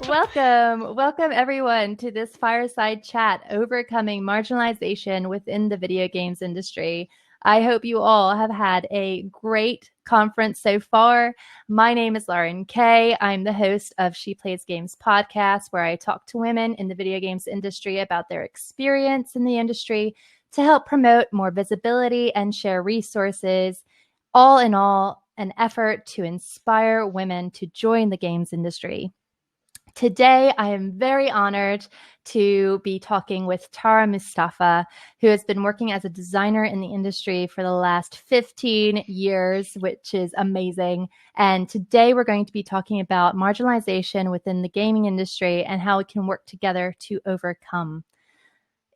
Welcome everyone to this fireside chat, overcoming marginalization within the video games industry. I hope you all have had a great conference so far. My name is Lauren Kaye. I'm the host of She Plays Games podcast, where I talk to women in the video games industry about their experience in the industry to help promote more visibility and share resources. All in all, an effort to inspire women to join the games industry. Today, I am very honored to be talking with Tara Mustapha, who has been working as a designer in the industry for the last 15 years, which is amazing. And today we're going to be talking about marginalization within the gaming industry and how we can work together to overcome.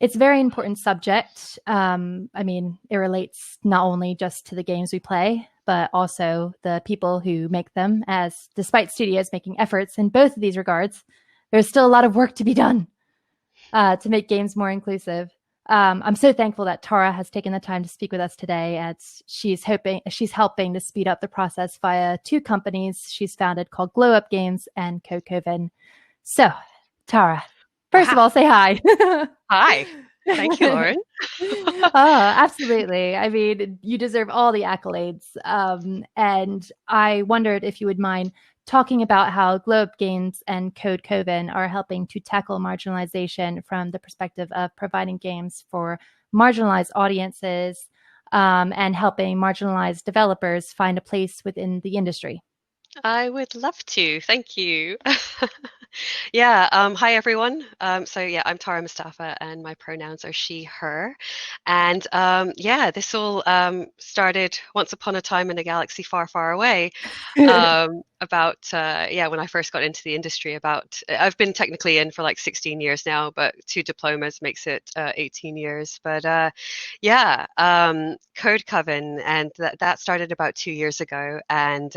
It's a very important subject. It relates not only just to the games we play, but also the people who make them, as despite studios making efforts in both of these regards, there's still a lot of work to be done to make games more inclusive. I'm so thankful that Tara has taken the time to speak with us today, as she's helping to speed up the process via two companies she's founded called Glow Up Games and Code Coven. So, Tara, first of all, say hi. Hi. Thank you, Lauren. Oh, absolutely. I mean, you deserve all the accolades. And I wondered if you would mind talking about how Glow Up Games and Code Coven are helping to tackle marginalization from the perspective of providing games for marginalized audiences, and helping marginalized developers find a place within the industry. I would love to. Thank you. Hi everyone. I'm Tara Mustapha and my pronouns are she, her. And this all started once upon a time in a galaxy far, far away. When I first got into the industry, I've been technically in for like 16 years now, but 2 diplomas makes it 18 years. Code Coven, and that started about 2 years ago, and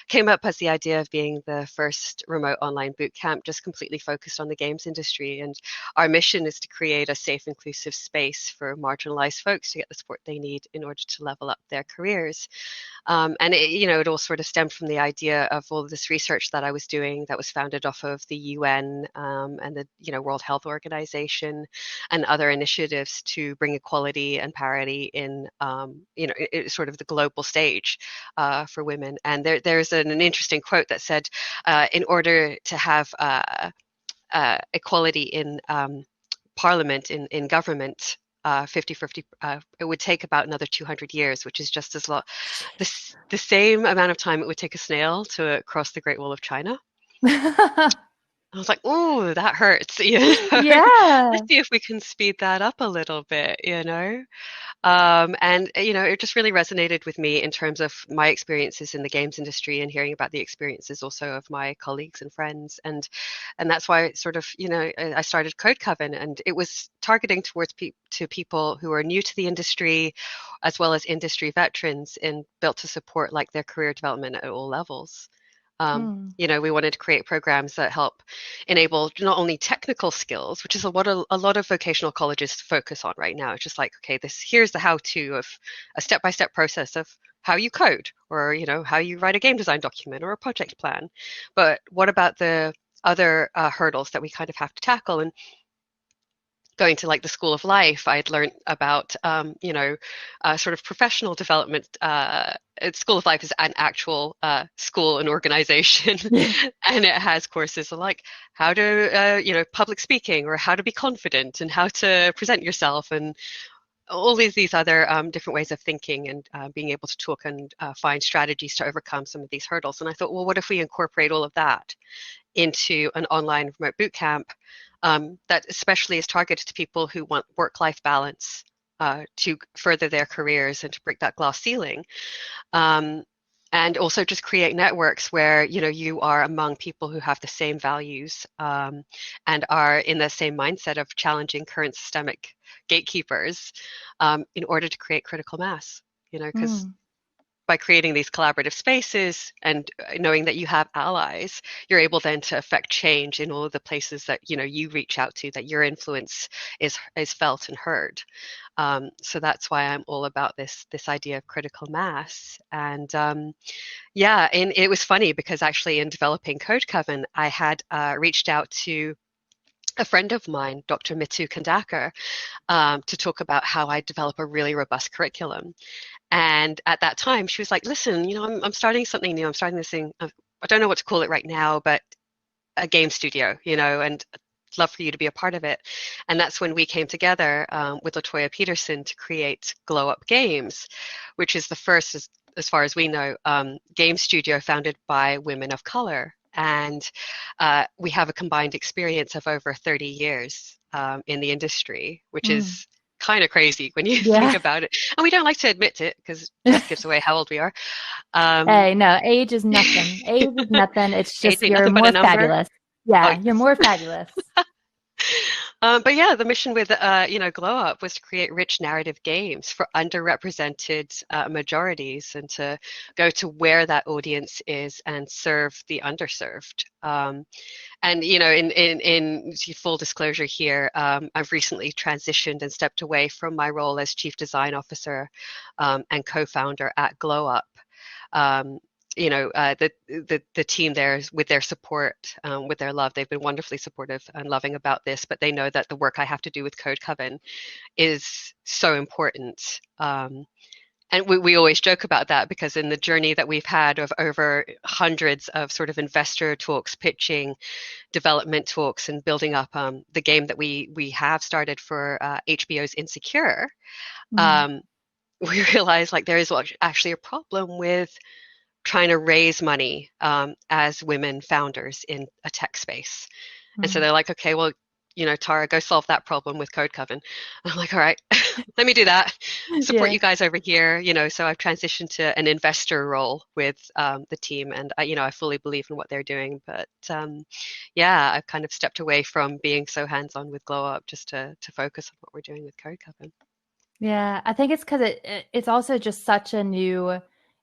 came up as the idea of being the first remote online boot camp just completely focused on the games industry. And our mission is to create a safe, inclusive space for marginalized folks to get the support they need in order to level up their careers. It all sort of stemmed from the idea of all of this research that I was doing that was founded off of the UN and the World Health Organization and other initiatives to bring equality and parity in sort of the global stage for women. And there's an interesting quote that said, in order to have equality in parliament, in government, 50-50, it would take about another 200 years, which is just as long, the same amount of time it would take a snail to cross the Great Wall of China. I was like, oh, that hurts, Yeah. Let's see if we can speed that up a little bit, it just really resonated with me in terms of my experiences in the games industry and hearing about the experiences also of my colleagues and friends. And that's why I started Code Coven, and it was targeting towards people who are new to the industry, as well as industry veterans, and built to support like their career development at all levels. We wanted to create programs that help enable not only technical skills, which is what a lot of vocational colleges focus on right now. It's just like, okay, here's the how-to of a step-by-step process of how you code, or how you write a game design document or a project plan. But what about the other hurdles that we kind of have to tackle? And going to like the School of Life, I'd learned about, sort of professional development. School of Life is an actual school and organization, and it has courses like how to, public speaking, or how to be confident, and how to present yourself, and all these other different ways of thinking, and being able to talk and find strategies to overcome some of these hurdles. And I thought, well, what if we incorporate all of that into an online remote boot camp that especially is targeted to people who want work-life balance to further their careers and to break that glass ceiling. And also just create networks where, you are among people who have the same values and are in the same mindset of challenging current systemic gatekeepers in order to create critical mass, because by creating these collaborative spaces and knowing that you have allies, you're able then to affect change in all of the places that you reach out to, that your influence is felt and heard. So that's why I'm all about this idea of critical mass. And yeah, and it was funny because actually in developing Code Coven, I had reached out to a friend of mine, Dr. Mithu Kandakar, to talk about how I develop a really robust curriculum. And at that time, she was like, "Listen, I'm starting something new. I'm starting this thing. I don't know what to call it right now, but a game studio, and I'd love for you to be a part of it." And that's when we came together with Latoya Peterson to create Glow Up Games, which is the first, as far as we know, game studio founded by women of color. And we have a combined experience of over 30 years in the industry, which Mm. is kind of crazy when you think Yeah. about it. And we don't like to admit it because it just gives away how old we are. Um, Hey, no, age is nothing. Age is nothing. It's age just ain't you're nothing but a more number. fabulous. Oh, Yeah, you're yes. more fabulous. But yeah, the mission with Glow Up was to create rich narrative games for underrepresented majorities and to go to where that audience is and serve the underserved. And in full disclosure here, I've recently transitioned and stepped away from my role as Chief Design Officer and co-founder at Glow Up. Um, the team there with their support, with their love, they've been wonderfully supportive and loving about this, but they know that the work I have to do with Code Coven is so important. And we always joke about that because in the journey that we've had of over hundreds of sort of investor talks, pitching, development talks, and building up the game that we have started for HBO's Insecure, Mm, um, we realize like there is actually a problem with trying to raise money as women founders in a tech space. And so mm. they're like, okay, well, Tara, go solve that problem with Code Coven. I'm like, all right, let me do that. Support Yeah. you guys over here. So I've transitioned to an investor role with the team, and I fully believe in what they're doing. But yeah, I've kind of stepped away from being so hands-on with Glow Up just to focus on what we're doing with Code Coven. Yeah, I think it's because it's also just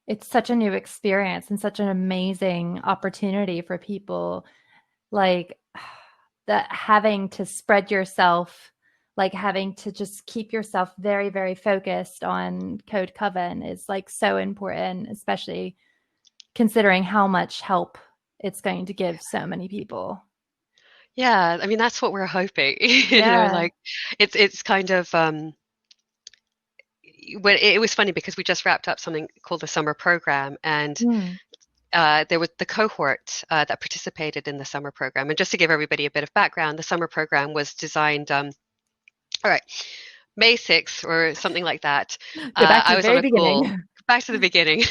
it's such a new experience and such an amazing opportunity for people like that having to spread yourself, like having to just keep yourself very, very focused on Code Coven is like so important, especially considering how much help it's going to give so many people. Yeah, I mean that's what we're hoping. Yeah. Like it's kind of when it was funny because we just wrapped up something called the summer program, and Mm. there was the cohort that participated in the summer program. And just to give everybody a bit of background, the summer program was designed, all right, May 6th or something like that. Go back to I the was on very a call beginning. back to the beginning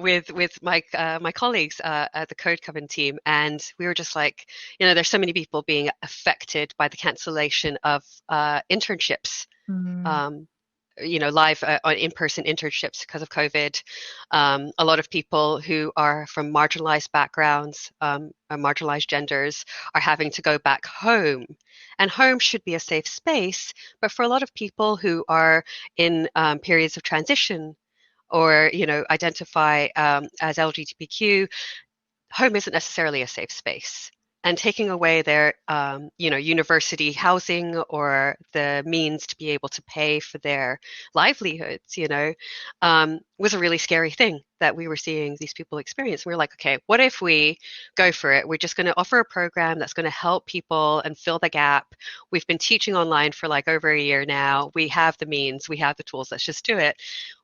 with my colleagues at the Code Coven team, and we were just like, there's so many people being affected by the cancellation of internships. Mm. Um, live on in-person internships because of COVID. A lot of people who are from marginalized backgrounds, or marginalized genders, are having to go back home. And home should be a safe space, but for a lot of people who are in periods of transition or, identify as LGBTQ, home isn't necessarily a safe space. And taking away their, university housing or the means to be able to pay for their livelihoods, was a really scary thing that we were seeing these people experience. We were like, okay, what if we go for it? We're just going to offer a program that's going to help people and fill the gap. We've been teaching online for like over a year now. We have the means, we have the tools. Let's just do it.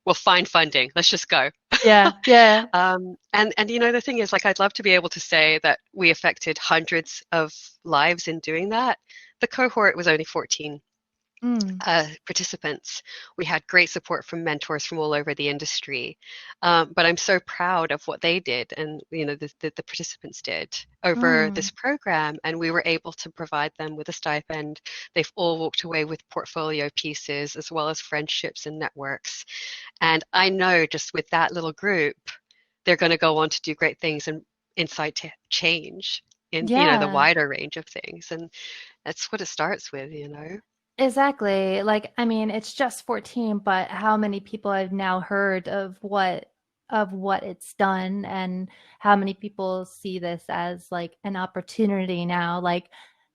We'll find funding. Let's just go. Yeah, yeah. And the thing is, like, I'd love to be able to say that we affected hundreds of lives in doing that. The cohort was only 14 Mm. participants. We had great support from mentors from all over the industry. But I'm so proud of what they did and, the participants did over Mm. this program. And we were able to provide them with a stipend. They've all walked away with portfolio pieces as well as friendships and networks. And I know just with that little group, they're going to go on to do great things and incite change in, the Yeah. wider range of things. And that's what it starts with. Exactly. Like, I mean, it's just 14, but how many people have now heard of what it's done and how many people see this as like an opportunity now? Like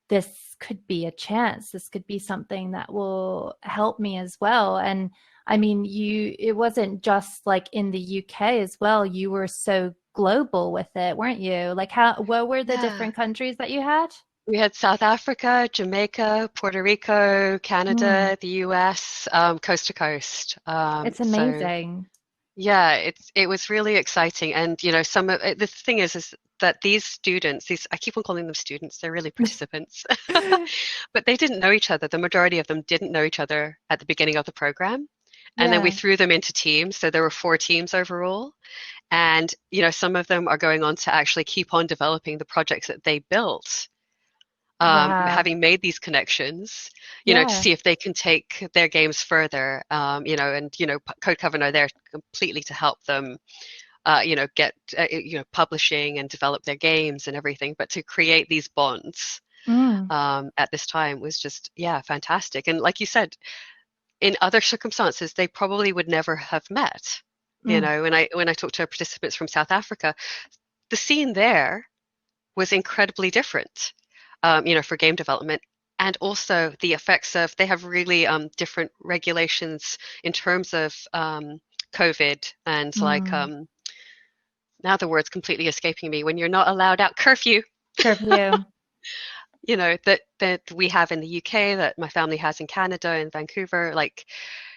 this could be a chance. This could be something that will help me as well. And I mean, it wasn't just like in the UK as well. You were so global with it, weren't you? Like what were the Yeah. different countries that you had? We had South Africa, Jamaica, Puerto Rico, Mm, Canada, the US, coast to coast. it's So amazing. yeah, it was really exciting. And some of the thing is that these students, these I keep on calling them students, they're really participants, but they didn't know each other. The majority of them didn't know each other at the beginning of the program. And then we Yeah. threw them into teams. So there were 4 teams overall. And, some of them are going on to actually keep on developing the projects that they built, Wow. having made these connections, to Yeah. see if they can take their games further, and, Code Coven are there completely to help them, get, publishing and develop their games and everything. But to create these bonds Mm, at this time was just, yeah, fantastic. And like you said, in other circumstances, they probably would never have met. mm, When I talked to participants from South Africa, the scene there was incredibly different, for game development. And also the effects of, they have really different regulations in terms of COVID and like, mm. now the word's completely escaping me, when you're not allowed out, curfew, Curfew. that we have in the UK, that my family has in Canada and Vancouver. Like,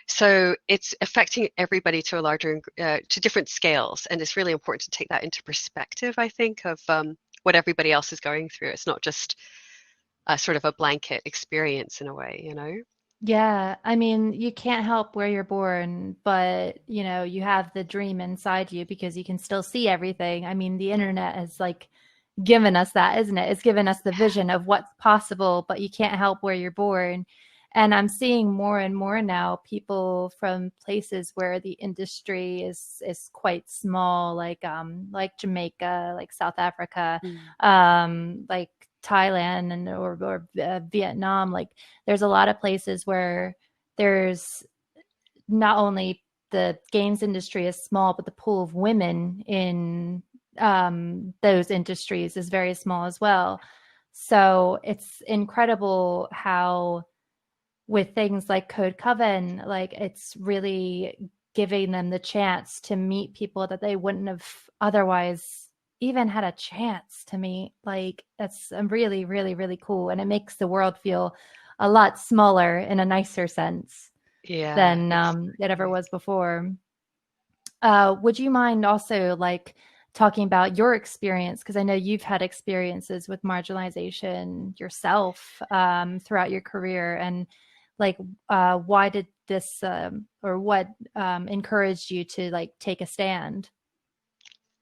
so it's affecting everybody to a larger, to different scales, and it's really important to take that into perspective, I think, of what everybody else is going through. It's not just a sort of a blanket experience in a way. Yeah, I mean, you can't help where you're born, but you have the dream inside you because you can still see everything. I mean, the internet has like given us that, isn't it? It's given us the vision of what's possible, but you can't help where you're born. And I'm seeing more and more now people from places where the industry is quite small, like Jamaica, like South Africa, Mm. like Thailand and or Vietnam. Like there's a lot of places where there's not only the games industry is small, but the pool of women in those industries is very small as well. So it's incredible how, with things like Code Coven, like it's really giving them the chance to meet people that they wouldn't have otherwise even had a chance to meet. Like that's really, really, really cool. And it makes the world feel a lot smaller in a nicer sense Yeah, than it ever exactly. was before. Would you mind also like talking about your experience? Because I know you've had experiences with marginalization yourself throughout your career, and like why did this or what encouraged you to like take a stand?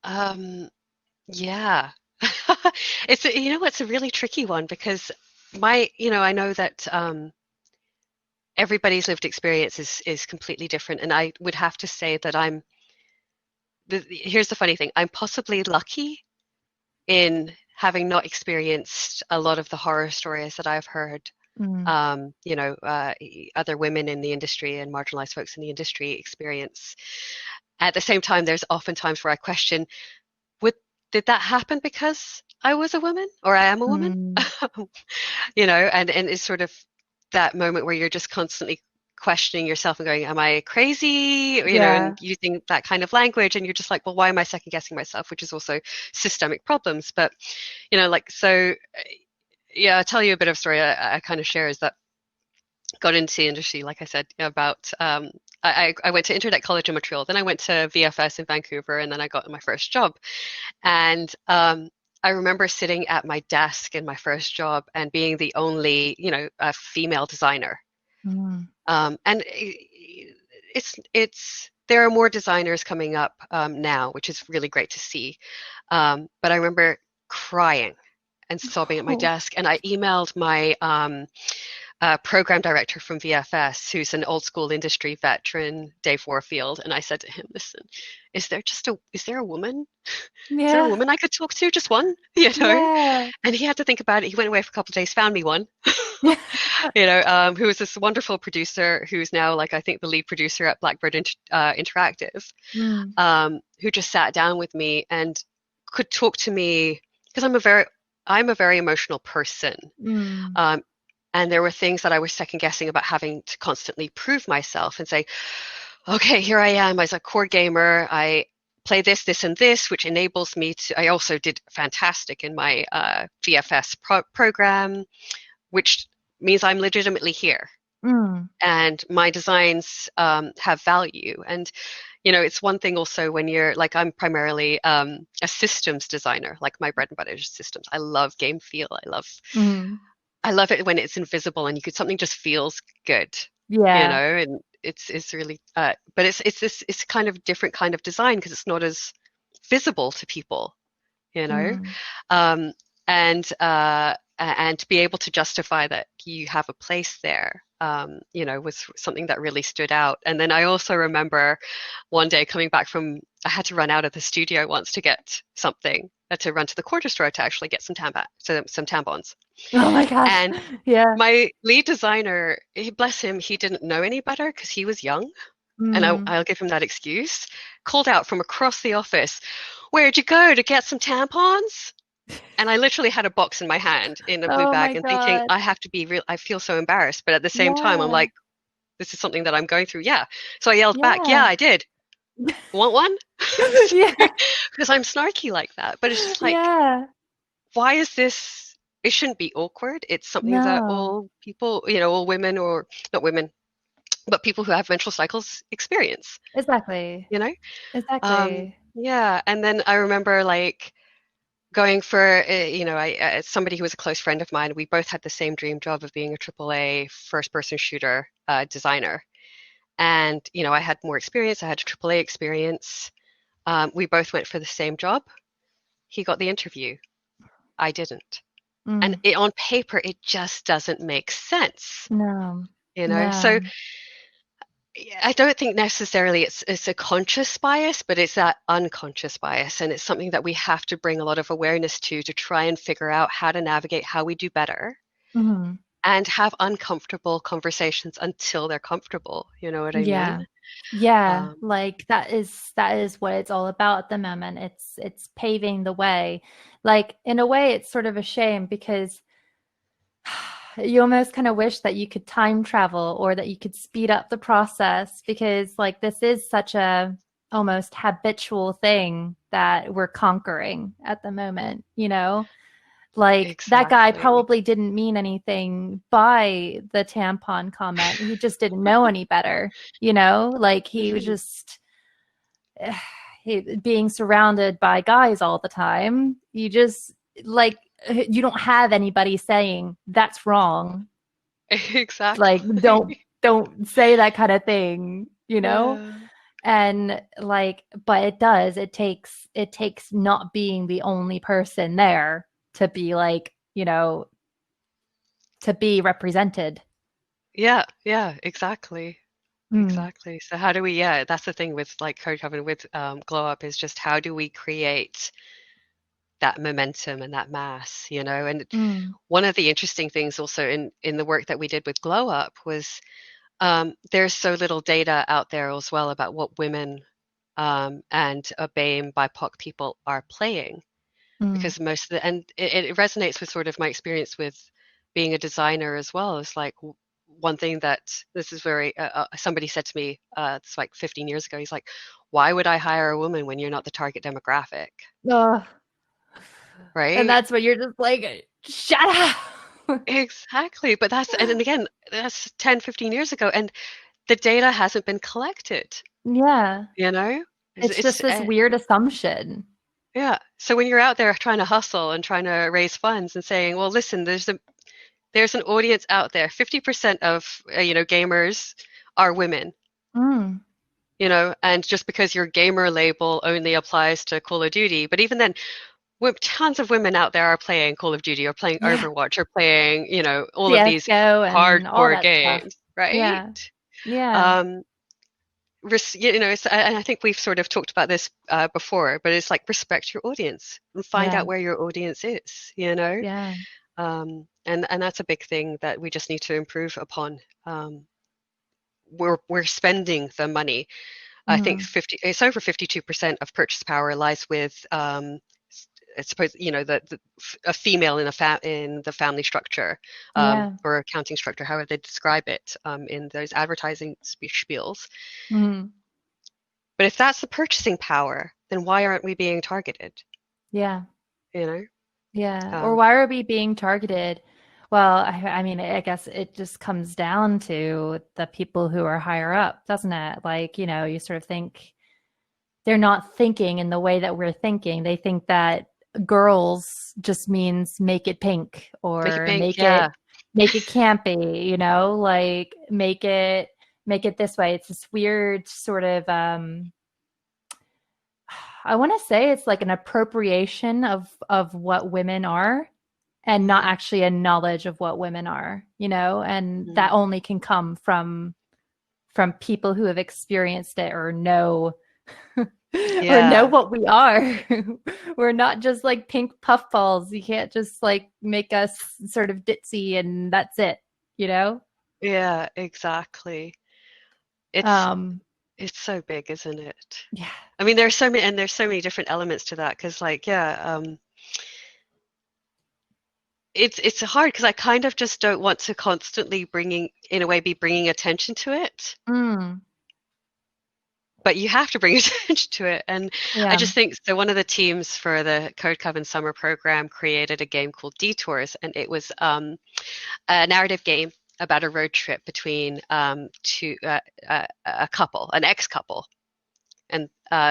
Um, yeah. It's a really tricky one, because I know that everybody's lived experience is completely different, and I would have to say that here's the funny thing, I'm possibly lucky in having not experienced a lot of the horror stories that I've heard, Mm, other women in the industry and marginalized folks in the industry experience. At the same time, there's often times where I question, would did that happen because I was a woman, or I am a woman? mm, And it's sort of that moment where you're just constantly questioning yourself and going, am I crazy? yeah. And using that kind of language, and you're just like, well, why am I second guessing myself? Which is also systemic problems. But, like, so, yeah, I'll tell you a bit of story I kind of share, is that got into the industry, like I said, about, I went to Internet College in Montreal, then I went to VFS in Vancouver, and then I got my first job. And I remember sitting at my desk in my first job and being the only, female designer. Mm, And there are more designers coming up now, which is really great to see. But I remember crying and sobbing at my oh, desk, and I emailed my program director from VFS, who's an old school industry veteran, Dave Warfield, and I said to him, "Listen, is there a woman? Is there a yeah, woman I could talk to? Just one, yeah, And he had to think about it. He went away for a couple of days, found me one, who was this wonderful producer who's now, like, I think the lead producer at Blackbird Interactive, mm, who just sat down with me and could talk to me, because I'm a very I'm a very emotional person. Mm. Um, and there were things that I was second guessing about having to constantly prove myself and say, okay, here I am as a core gamer. I play this, and this, which enables me to. I also did fantastic in my VFS program, which means I'm legitimately here. Mm. And my designs have value. And, it's one thing also when you're like, I'm primarily a systems designer, like my bread and butter is systems. I love game feel. Mm. I love it when it's invisible and something just feels good, Yeah. and it's really, but it's kind of different kind of design because it's not as visible to people, you know, Mm. um, and to be able to justify that you have a place there, was something that really stood out. And then I also remember one day coming back I had to run out of the studio once to get something, to run to the corner store to actually get some tampons. Oh my gosh. And Yeah. my lead designer, bless him, he didn't know any better because he was young, and Mm. I'll give him that excuse. Called out from across the office, "Where'd you go to get some tampons?" And I literally had a box in my hand in a blue Oh my bag and thinking, God. I have to be real. I feel so embarrassed. But at the same time, I'm Yeah. like, this is something that I'm going through. Yeah. So I yelled back, yeah, Yeah. I did. Want one? Yeah. Because I'm snarky like that. But it's just like, Yeah. why is this? It shouldn't be awkward. It's something that No. all people, all women, or not women, but people who have menstrual cycles experience, Exactly. you know? Exactly. Yeah. And then I remember like going for, somebody who was a close friend of mine. We both had the same dream job of being a AAA first-person shooter designer. And, I had more experience. I had AAA experience. We both went for the same job. He got the interview. I didn't. And Mm. on paper, it just doesn't make sense, No. So No. I don't think necessarily it's a conscious bias, but it's that unconscious bias, and it's something that we have to bring a lot of awareness to try and figure out how to navigate how we do better Mhm. and have uncomfortable conversations until they're comfortable. You know what I Yeah. mean? Yeah, Um, like that is what it's all about at the moment. It's paving the way. Like in a way it's sort of a shame because you almost kind of wish that you could time travel or that you could speed up the process because like this is such a almost habitual thing that we're conquering at the moment, you know? Like that guy exactly. probably didn't mean anything by the tampon comment. He just didn't know any better, you know? Like he was Mhm. just being surrounded by guys all the time. You just like you don't have anybody saying that's wrong. Like don't Exactly. don't say that kind of thing, you know? Yeah. And like but it takes not being the only person there to be like, to be represented. Yeah, yeah, exactly. Mm. Exactly. So how do we, yeah, that's the thing with like Code Coven with Glow Up, is just how do we create that momentum and that mass, And Mm. one of the interesting things also in the work that we did with Glow Up was there's so little data out there as well about what women and BAME BIPOC people are playing, Mm. because most of the, and it resonates with sort of my experience with being a designer as well. It's like one thing that this is very, somebody said to me, it's like 15 years ago, he's like, why would I hire a woman when you're not the target demographic? Ugh. And Right? that's what you're just like, shut up. Exactly. But and then again, that's 10, 15 years ago, and the data hasn't been collected, Yeah. you know? It's just this weird assumption. Yeah. So when you're out there trying to hustle and trying to raise funds and saying, well, listen, there's an audience out there. 50% of, gamers are women, Mm. and just because your gamer label only applies to Call of Duty, but even then, tons of women out there are playing Call of Duty or playing Yeah. Overwatch or playing, all of these CS:GO and all hardcore that stuff. games, right? Yeah. Yeah. Um, and I think we've sort of talked about this before, but it's like respect your audience and find Yeah. out where your audience is. Yeah. And that's a big thing that we just need to improve upon. We're spending the money. I think Mm. it's over 52% of purchase power lies with I suppose, a female in in the family structure, Yeah. or accounting structure, however they describe it, in those advertising spiels. Mhm. But if that's the purchasing power, then why aren't we being targeted? Yeah. You know? Yeah. Or Um, why are we being targeted? Well, I mean, I guess it just comes down to the people who are higher up, doesn't it? Like, you sort of think they're not thinking in the way that we're thinking. They think that girls just means make it pink make it or pink, yeah. make it campy, like make it this way. It's this weird sort of I want to say it's like an appropriation of what women are and not Mm-hmm. actually a knowledge of what women are, and that Mm. only can come from people who have experienced it or know or know Yeah, what we are. We're not just like pink puffballs. You can't just like make us sort of ditzy and that's it, you know? yeah, exactly. It's Um, it's so big, isn't it? yeah. I mean, there's so many different elements to that, because like, yeah, it's hard because I kind of just don't want to constantly be bringing attention to it, Mm, but you have to bring attention to it. And I yeah. just think so. One of the teams for the Code Coven summer program created a game called Detours, and it was a narrative game about a road trip between a couple, an ex-couple, and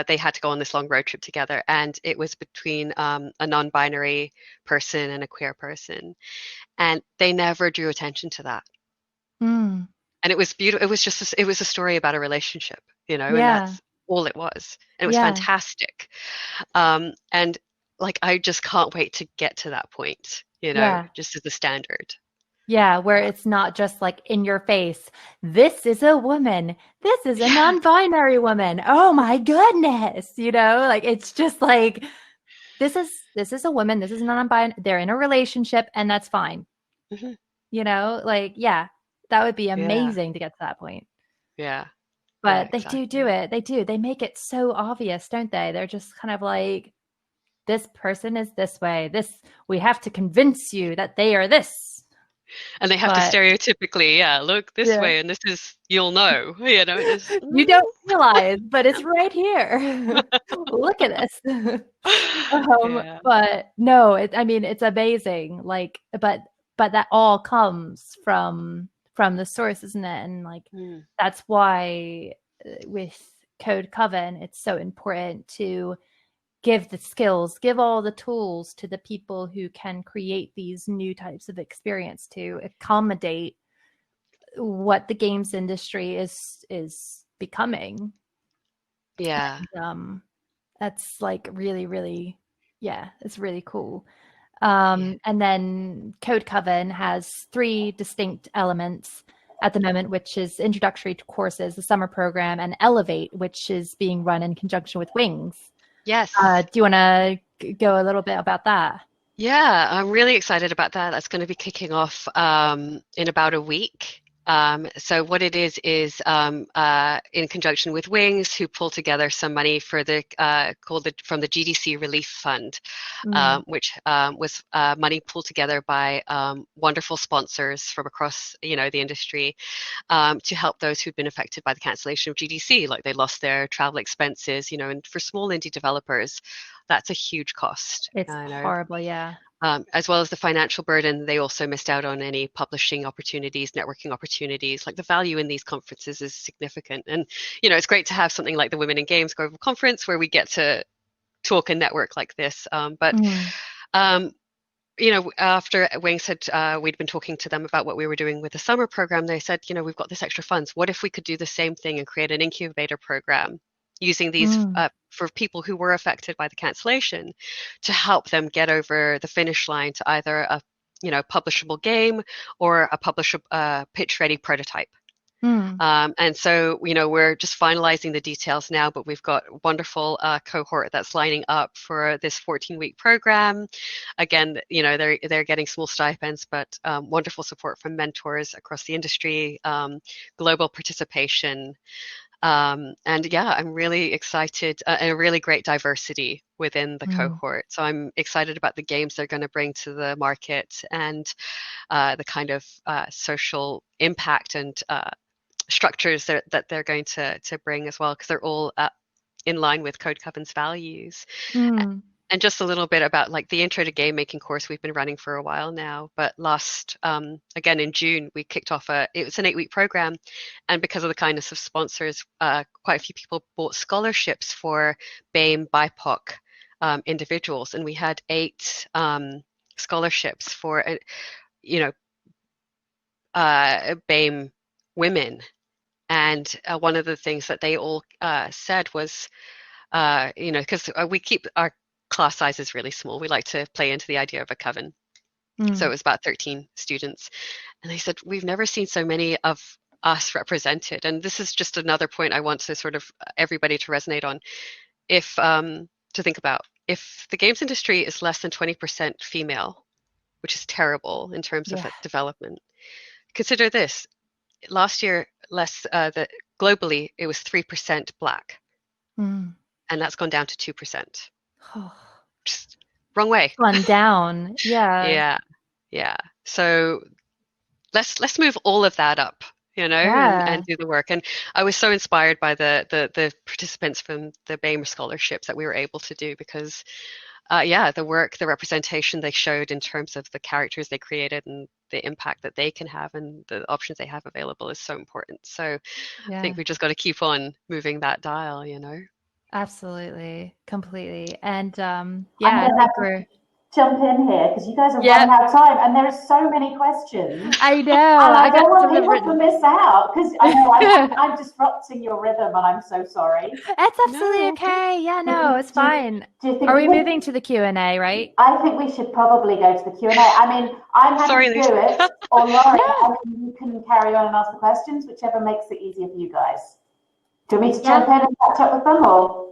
they had to go on this long road trip together, and it was between a non-binary person and a queer person, and they never drew attention to that. Mm, And it was beautiful. It was a story about a relationship, and yeah. that's all it was, and it was Yeah. fantastic. And like, I just can't wait to get to that point, Yeah. just as the standard. Yeah, where it's not just like in your face. This is a woman. This is a Yeah. non-binary woman. Oh my goodness. Like it's just like this is a woman. This is non-binary. They're in a relationship and that's fine. Hmm. Like yeah, that would be Yeah. amazing to get to that point. Yeah. Yeah, But they do exactly. it. They do. They make it so obvious, don't they? They're just kind of like this person is this way. This we have to convince you that they are this. And they have to But stereotypically, yeah, look this yeah. way, and this is, you'll know, just, You don't realize, but it's right here. Look at this. yeah. But no, I mean, it's amazing. Like, but that all comes from the source, isn't it? And like, Mm. that's why with Code Coven, it's so important to give the skills, give all the tools to the people who can create these new types of experience to accommodate what the games industry is becoming. Yeah. That's like really, really, yeah, it's really cool. Yeah. And then Code Coven has three distinct elements at the moment, which is introductory to courses, the summer program, and Elevate, which is being run in conjunction with Wings. Yes. Do you want to go a little bit about that? Yeah, I'm really excited about that. That's going to be kicking off in about a week. So what it is in conjunction with Wings, who pull together some money for from the GDC Relief Fund, Mm, which was money pulled together by wonderful sponsors from across, the industry, to help those who've been affected by the cancellation of GDC, like they lost their travel expenses, and for small indie developers, that's a huge cost. it's I know. horrible, yeah. As well as the financial burden, they also missed out on any publishing opportunities, networking opportunities. Like, the value in these conferences is significant. And, it's great to have something like the Women in Games Global Conference where we get to talk and network like this. But, Mm, um, after Wing said we'd been talking to them about what we were doing with the summer program, they said, we've got this extra funds. What if we could do the same thing and create an incubator program using these mm, for people who were affected by the cancellation, to help them get over the finish line to either a publishable game or a pitch ready prototype. mm, And so, we're just finalizing the details now, but we've got a wonderful cohort that's lining up for this 14-week program. Again, they're getting small stipends, but wonderful support from mentors across the industry, global participation, And yeah, I'm really excited, and a really great diversity within the Mm. cohort. So I'm excited about the games they're going to bring to the market, and the kind of social impact and structures that they're going to bring as well, because they're all in line with Code Coven's values. Mm. And just a little bit about like the intro to game making course we've been running for a while now, but last again in June we kicked off it was an 8-week program, and because of the kindness of sponsors, quite a few people bought scholarships for BAME BIPOC individuals, and we had 8 scholarships for BAME women. And one of the things that they all said was, because we keep our class sizes really small. We like to play into the idea of a coven. So it was about 13 students. And they said, we've never seen so many of us represented. And this is just another point I want to sort of everybody to resonate on. To think about, if the games industry is less than 20% female, which is terrible in terms of development, consider this. Last year, globally, it was 3% Black. And that's gone down to 2%. Just wrong way. Gone down. Yeah. Yeah. So let's move all of that up, and do the work. And I was so inspired by the participants from the BAME scholarships that we were able to do, because the work, the representation they showed in terms of the characters they created and the impact that they can have and the options they have available is so important. So I think we just got to keep on moving that dial, Absolutely. Completely. And I think we're jump in here because you guys are running out of time, and there are so many questions. I know. And I don't want people to miss out, because I know I'm disrupting your rhythm, and I'm so sorry. It's absolutely okay. Yeah, no, it's fine. Are we moving to the Q&A, right? I think we should probably go to the Q&A. I mean, I'm happy to do it, or Lauren, you can carry on and ask the questions, whichever makes it easier for you guys. Do you want me to jump in and catch up with them, or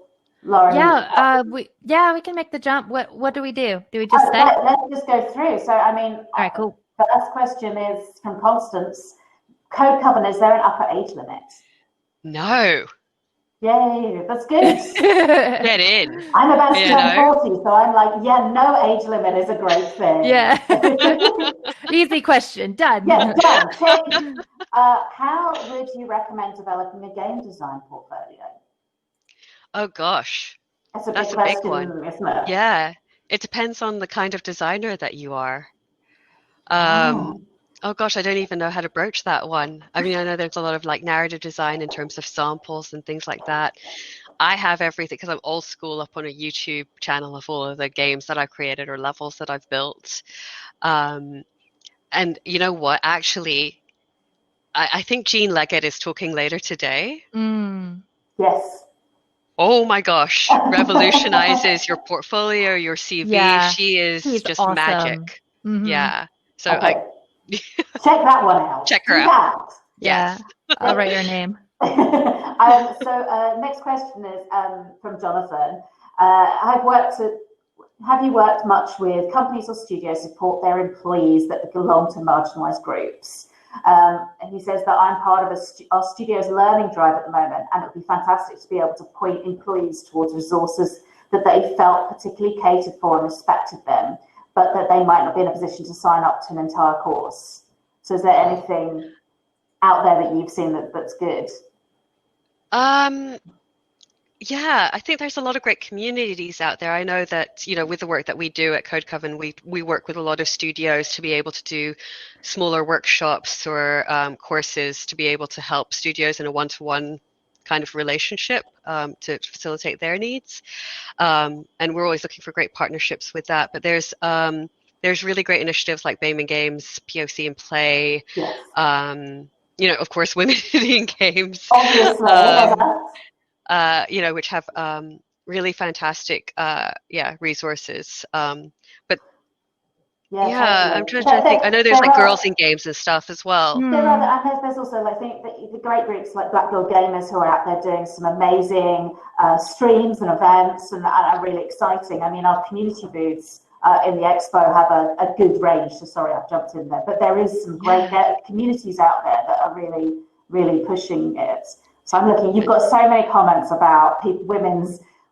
Lauren? We can make the jump. What do we do? Do we just stay? Let's just go through. So I mean, all right, cool. The first question is from Constance. Code Coven, is there an upper age limit? No. Yay, that's good. Get in. I'm about to turn 40, so I'm like, no age limit is a great thing. Yeah. Easy question. Done. Yes, done. Check. How would you recommend developing a game design portfolio? Oh gosh, that's a big one, isn't it? Yeah, it depends on the kind of designer that you are. Oh gosh, I don't even know how to broach that one. I mean, I know there's a lot of like narrative design in terms of samples and things like that. I have everything because I'm old school up on a YouTube channel of all of the games that I've created or levels that I've built. And you know what? Actually, I think Jean Leggett is talking later today. Yes. Oh my gosh, revolutionizes your portfolio, your CV. Yeah, she's just awesome. magic. Yeah. So okay. Check that one out. Check her out. Yeah. I'll write your name. So next question is from Jonathan. Have you worked much with companies or studios to support their employees that belong to marginalized groups? And he says that I'm part of our studio's learning drive at the moment, and it would be fantastic to be able to point employees towards resources that they felt particularly catered for and respected them, but that they might not be in a position to sign up to an entire course. So is there anything out there that you've seen that's good? Yeah, I think there's a lot of great communities out there. I know that, with the work that we do at Code Coven, we work with a lot of studios to be able to do smaller workshops or courses to be able to help studios in a one-to-one kind of relationship to facilitate their needs. And we're always looking for great partnerships with that. But there's really great initiatives like BAME Games, POC and Play, yes. Of course, Women in Games. Obviously. Which have really fantastic resources. But I'm trying to think. I know there's like girls in games and stuff as well. There are, and there's also, I think, the great groups like Black Girl Gamers who are out there doing some amazing streams and events, and are really exciting. I mean, our community booths in the expo have a good range. So sorry, I've jumped in there, but there is some great communities out there that are really, really pushing it. So I'm looking, you've got so many comments about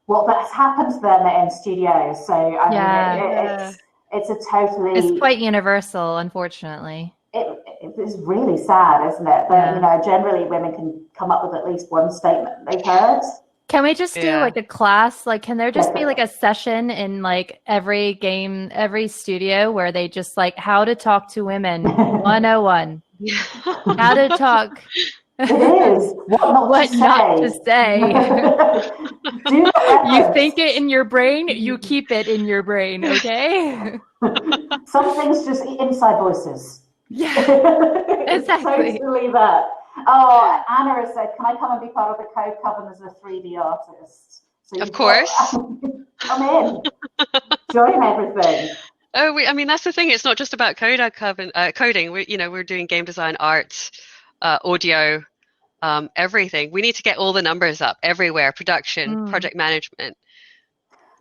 what that's happened to them in studios. So I mean, it's a totally... It's quite universal, unfortunately. It's really sad, isn't it? But, you know, generally women can come up with at least one statement they've heard. Can we just do like a class? Like, can there just be like a session in like every studio where they just like how to talk to women 101? How to talk. It is. What not to say. You think it in your brain, you keep it in your brain, okay? Some things just inside voices. Yeah, exactly. Totally that. Oh, Anna has said, can I come and be part of the Code Coven as a 3D artist? So of course. Come in. Join everything. Oh, I mean, that's the thing. It's not just about coding. We're doing game design, art, audio, everything. We need to get all the numbers up everywhere. Production, project management,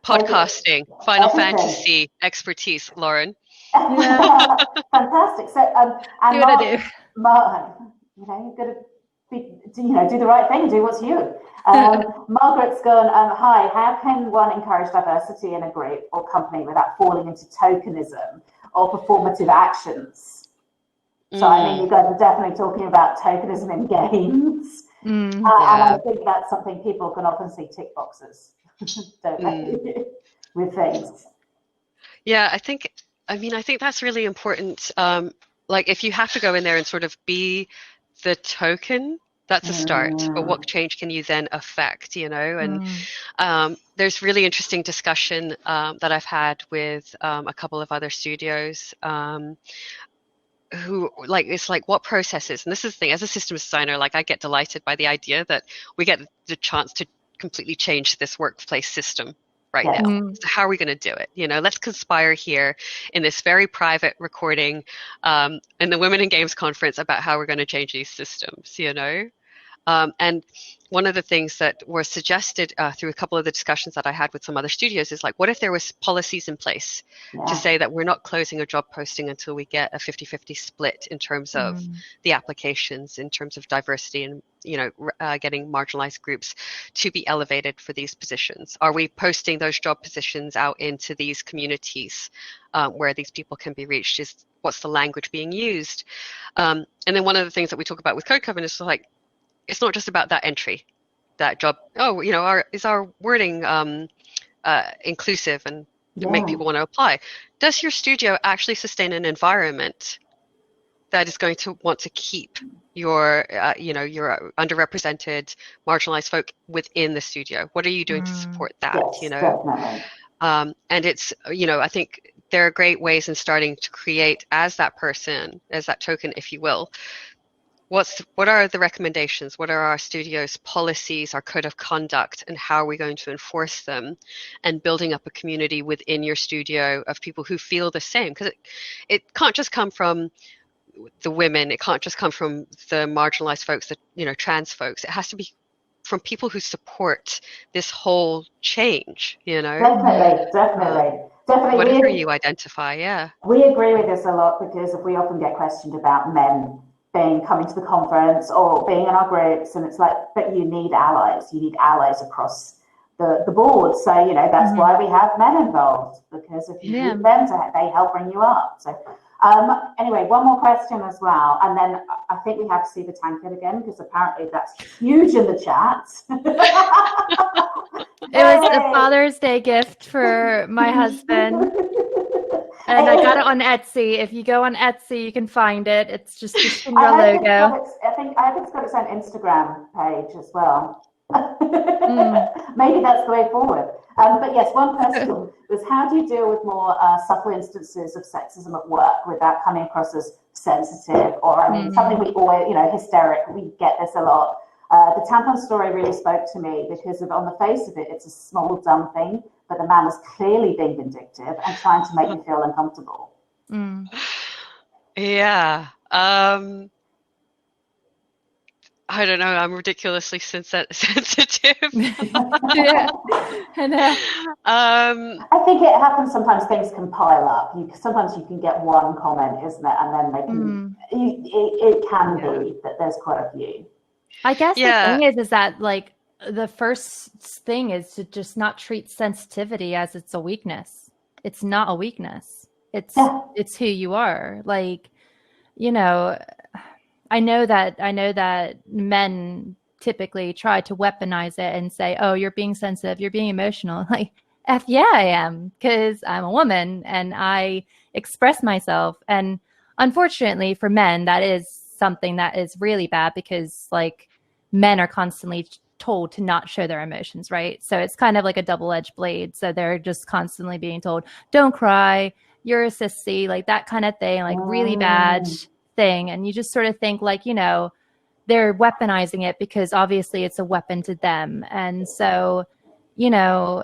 podcasting, Final Fantasy expertise, Lauren. Yeah. Fantastic. So, and Mark, you know, you've got to do the right thing, do what's you. Margaret's gone, hi, how can one encourage diversity in a group or company without falling into tokenism or performative actions? So I mean, you guys are definitely talking about tokenism in games. And I think that's something people can often see tick boxes, don't they, with things. Yeah, I think that's really important. Like if you have to go in there and sort of be the token, that's a start. But what change can you then affect, you know? And there's really interesting discussion that I've had with a couple of other studios who like, it's like what processes, and this is the thing, as a systems designer, like I get delighted by the idea that we get the chance to completely change this workplace system right now. So how are we going to do it? You know, let's conspire here in this very private recording in the Women in Games conference about how we're going to change these systems, you know? And one of the things that were suggested through a couple of the discussions that I had with some other studios is like, what if there was policies in place to say that we're not closing a job posting until we get a 50-50 split in terms of the applications, in terms of diversity and, you know, getting marginalized groups to be elevated for these positions? Are we posting those job positions out into these communities where these people can be reached? What's the language being used? And then one of the things that we talk about with Code Coven is like, it's not just about that entry, that job. Oh, you know, is our wording inclusive and make people want to apply? Does your studio actually sustain an environment that is going to want to keep your, your underrepresented, marginalized folk within the studio? What are you doing to support that? Yes, you know, definitely. And it's, you know, I think there are great ways in starting to create as that person, as that token, if you will. What are the recommendations? What are our studio's policies, our code of conduct, and how are we going to enforce them? And building up a community within your studio of people who feel the same, because it can't just come from the women. It can't just come from the marginalized folks, the, you know, trans folks. It has to be from people who support this whole change, you know? Definitely. Whatever you identify, We agree with this a lot because we often get questioned about men coming to the conference or being in our groups, and it's like, but you need allies across the board. So, you know, that's why we have men involved, because if you need them they help bring you up. So anyway, one more question as well, and then I think we have to see the tankard again, because apparently that's huge in the chat. It was a Father's Day gift for my husband. And I got it on Etsy. If you go on Etsy, you can find it. It's just the Shinra logo. I think it's got its own Instagram page as well. Maybe that's the way forward. But yes, one question was, how do you deal with more subtle instances of sexism at work without coming across as sensitive or, I mean, something we always, you know, hysteric. We get this a lot. The tampon story really spoke to me because on the face of it, it's a small, dumb thing, but the man was clearly being vindictive and trying to make me feel uncomfortable. Yeah. I don't know. I'm ridiculously sensitive. Yeah, I know. I think it happens sometimes. Things can pile up. Sometimes you can get one comment, isn't it? And then they can. It can be that there's quite a few. I guess Yeah. the thing is that like the first thing is to just not treat sensitivity as it's a weakness. It's not a weakness. It's who you are. Like, you know, I know that men typically try to weaponize it and say, "Oh, you're being sensitive, you're being emotional." Like, F yeah, I am, because I'm a woman and I express myself. And unfortunately for men, that is something that is really bad because like men are constantly told to not show their emotions, right? So it's kind of like a double-edged blade. So they're just constantly being told, "Don't cry, you're a sissy," like that kind of thing, like really bad thing. And you just sort of think like, you know, they're weaponizing it because obviously it's a weapon to them. And so, you know,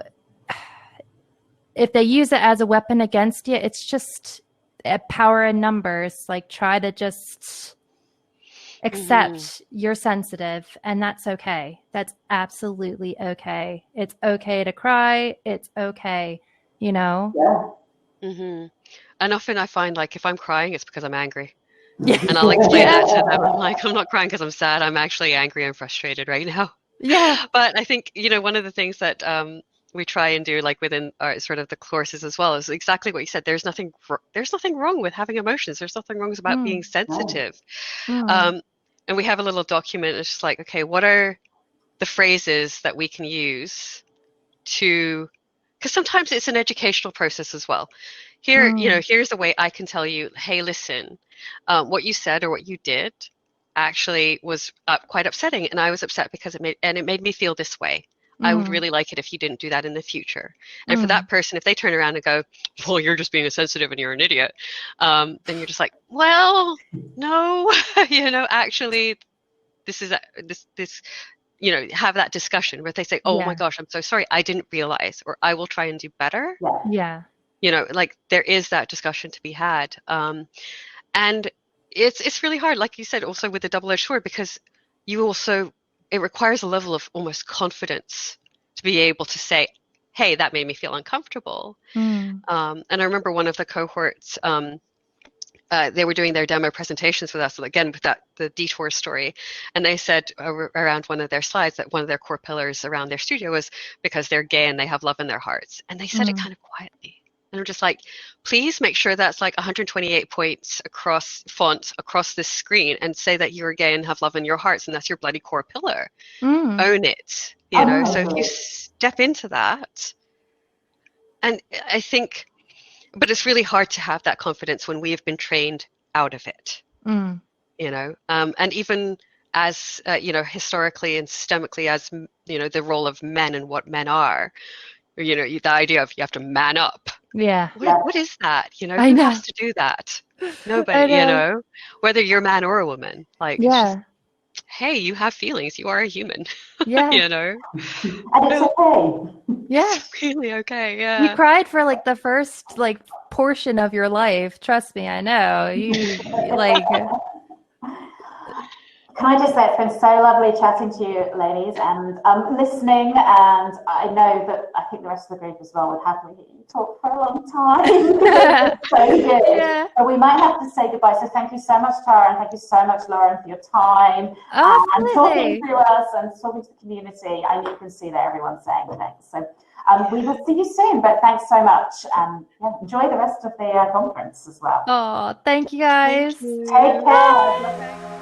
if they use it as a weapon against you, it's just a power in numbers. Like, try to just accept you're sensitive, and that's okay. That's absolutely okay. It's okay to cry. It's okay, you know? And often I find like if I'm crying, it's because I'm angry. Yeah. And I'll explain that to them. I'm like, I'm not crying because I'm sad. I'm actually angry and frustrated right now. Yeah. But I think, you know, one of the things that we try and do, like within our sort of the courses as well, is exactly what you said. There's nothing wrong with having emotions. There's nothing wrong about being sensitive. And we have a little document. It's just like, okay, what are the phrases that we can use to, because sometimes it's an educational process as well. Here, you know, here's a way I can tell you, hey, listen, what you said or what you did actually was quite upsetting, and I was upset because it made me feel this way. I would really like it if you didn't do that in the future. And for that person, if they turn around and go, "Well, you're just being insensitive and you're an idiot," then you're just like, "Well, no, you know, actually, this is this." You know, have that discussion where they say, "Oh my gosh, I'm so sorry, I didn't realize," or "I will try and do better." Yeah. You know, like there is that discussion to be had, and it's really hard, like you said, also with the double-edged sword, because it requires a level of almost confidence to be able to say, "Hey, that made me feel uncomfortable." And I remember one of the cohorts. They were doing their demo presentations with us, again with the detour story, and they said around one of their slides that one of their core pillars around their studio was because they're gay and they have love in their hearts, and they said it kind of quietly, and I'm just like, please make sure that's like 128 points across font across this screen, and say that you're gay and have love in your hearts, and that's your bloody core pillar. Own it, you know. So if you step into that, and I think. But it's really hard to have that confidence when we have been trained out of it, you know, and even as, you know, historically and systemically as, you know, the role of men and what men are, you know, the idea of you have to man up. Yeah. What is that? You know, I who know. has to do that? Nobody, you know, whether you're a man or a woman, like, it's just, hey, you have feelings. You are a human, you know. And it's okay. Yeah. It's really okay, yeah. You cried for like the first like portion of your life. Trust me, I know. You like. Can I just say it's been so lovely chatting to you, ladies, and listening. And I know that I think the rest of the group as well would happily hear you talk for a long time. It's so good. Yeah. But we might have to say goodbye. So thank you so much, Tara, and thank you so much, Lauren, for your time and talking to us and talking to the community. I know you can see that everyone's saying thanks. So we will see you soon. But thanks so much, and enjoy the rest of the conference as well. Oh, thank you guys. Take care.